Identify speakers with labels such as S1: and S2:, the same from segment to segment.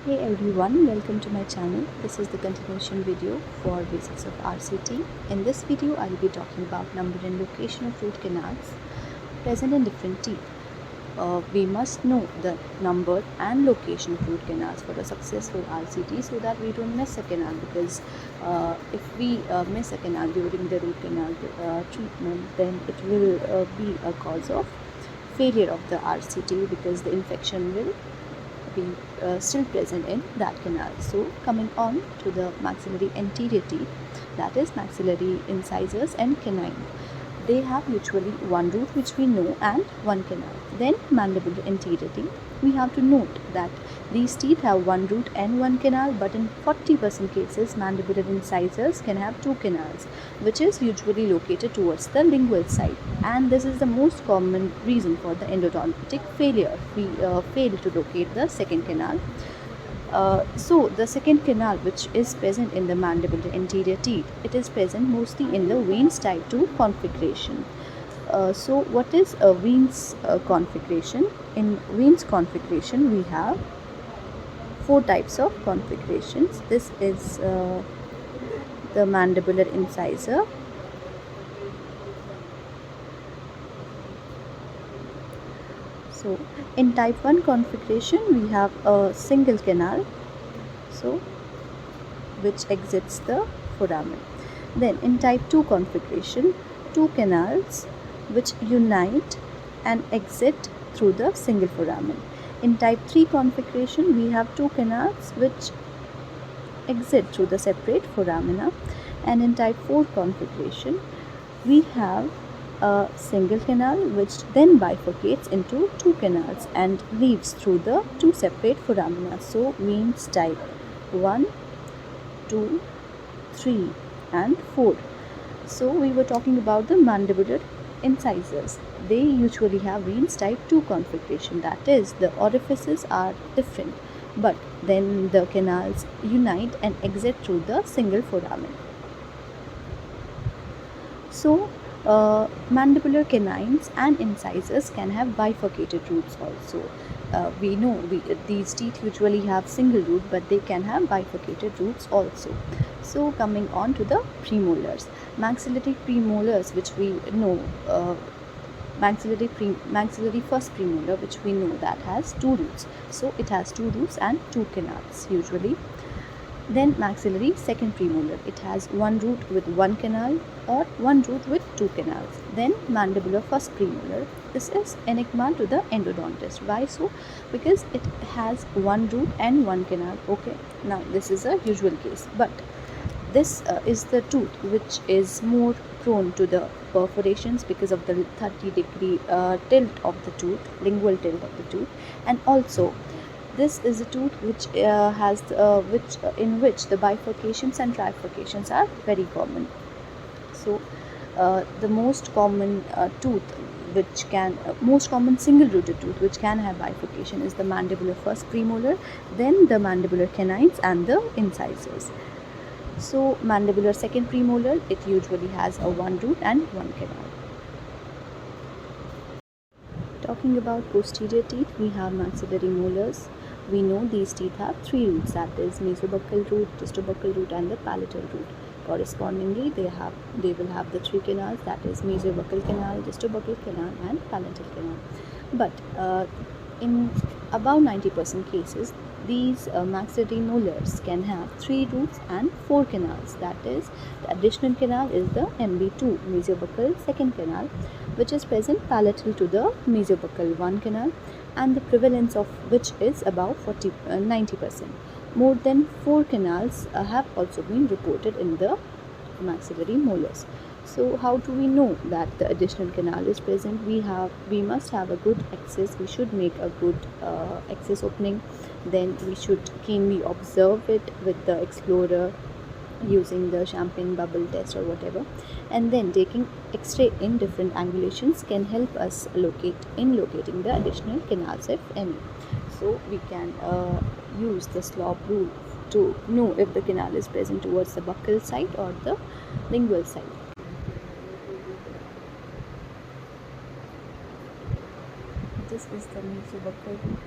S1: Hey everyone, welcome to my channel. This is the continuation video for basics of RCT. In this video, I'll be talking about number and location of root canals present in different teeth. We must know the number and location of root canals for a successful RCT so that we don't miss a canal, because if we miss a canal during the root canal treatment, then it will be a cause of failure of the RCT, because the infection will be still present in that canal. So coming on to the maxillary anterior teeth, that is maxillary incisors and canine. They have usually one root, which we know, and one canal. Then mandibular anterior teeth. We have to note that these teeth have one root and one canal, but in 40% cases, mandibular incisors can have two canals, which is usually located towards the lingual side. And this is the most common reason for the endodontic failure. We fail to locate the second canal. So the second canal, which is present in the mandibular anterior teeth, it is present mostly in the Wein's type 2 configuration. So what is a Wein's configuration? In Wein's configuration, we have four types of configurations. This is the mandibular incisor. So in type 1 configuration, we have a single canal, so which exits the foramen. Then in type 2 configuration, two canals which unite and exit through the single foramen. In type 3 configuration, we have two canals which exit through the separate foramina. And in type 4 configuration, we have a single canal which then bifurcates into two canals and leaves through the two separate foramina. So Wein's type 1, 2, 3 and 4. So we were talking about the mandibular incisors. They usually have Wein's type 2 configuration, that is, the orifices are different, but then the canals unite and exit through the single foramen. So mandibular canines and incisors can have bifurcated roots also. We know these teeth usually have single root, but they can have bifurcated roots also. So coming on to the premolars, maxillary premolars, which we know, maxillary first premolar, which we know that has two roots. So it has two roots and two canals usually. Then maxillary second premolar, it has one root with one canal or one root with two canals. Then mandibular first premolar, this is enigma to the endodontist. Why so? Because it has one root and one canal. Okay, now this is a usual case, but this is the tooth which is more prone to the perforations because of the 30-degree tilt of the tooth, lingual tilt of the tooth. And also this is a tooth which in which the bifurcations and trifurcations are very common. So the most common most common single rooted tooth which can have bifurcation is the mandibular first premolar, then the mandibular canines and the incisors. So mandibular second premolar, it usually has a one root and one canal. Talking about posterior teeth, we have maxillary molars. We know these teeth have three roots, that is mesobuccal root, distobuccal root and the palatal root. Correspondingly, they will have the three canals, that is mesobuccal canal, distobuccal canal and palatal canal. But in about 90% cases, these maxillary molars can have three roots and four canals, that is, the additional canal is the MB2, mesobuccal second canal, which is present palatal to the mesobuccal 1 canal, and the prevalence of which is about 90%. More than 4 canals have also been reported in the maxillary molars. So how do we know that the additional canal is present? We must have a good access. We should make a good access opening. Then we should keenly observe it with the explorer using the champagne bubble test or whatever, and then taking x-ray in different angulations can help us locating the additional canals, if any. So we can use the slope rule to know if the canal is present towards the buccal side or the lingual side. This is the mesobuccal root.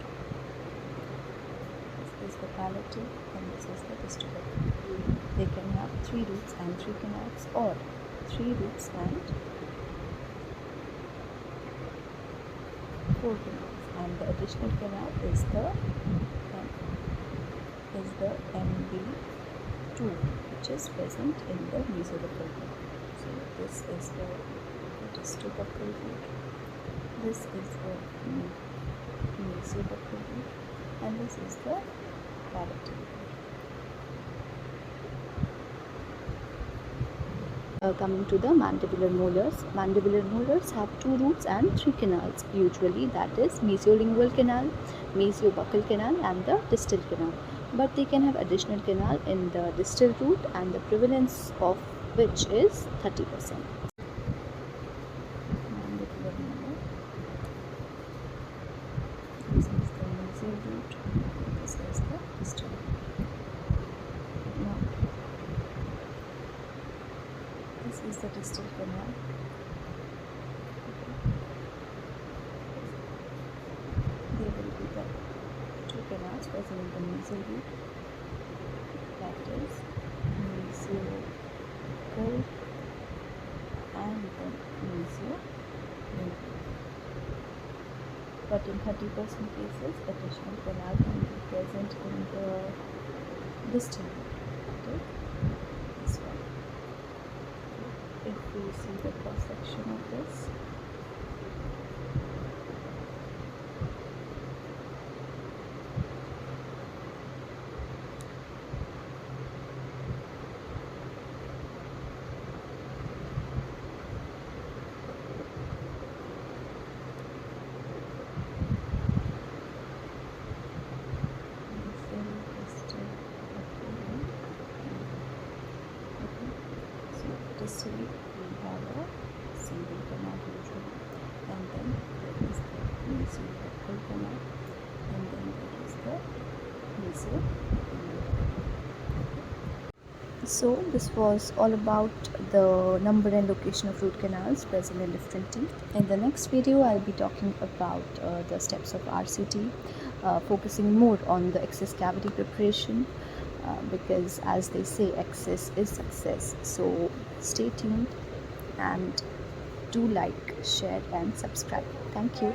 S1: This is the palatal and this is the vestibular. They can have 3 roots and 3 canals, or 3 roots and 4 canals, and the additional canal is the MB2, which is present in the mesobuccal root. So this is the distobuccal root, this is the mesobuccal root, and this is the palatal root. Coming to the mandibular molars. Mandibular molars have 2 roots and 3 canals. Usually that is mesiolingual canal, mesiobuccal canal and the distal canal. But they can have additional canal in the distal root, and the prevalence of which is 30%. Mandibular molar. This is the mesial root. This is the distal root. Now, this is the distal canal. There will be the 2 canals present in the mesial root, that is mesiobuccal and the mesiolingual. But in 30% cases, additional canal can be present in the distal root, that is this one. If we see the cross section of this, distally we have a single canal usually, and then there is the mesiobuccal canal, and then there is the mesiolingual. So this was all about the number and location of root canals present in different teeth. In the next video I'll be talking about the steps of RCT, focusing more on the excess cavity preparation, because as they say, excess is success. So stay tuned and do like, share and subscribe. Thank you.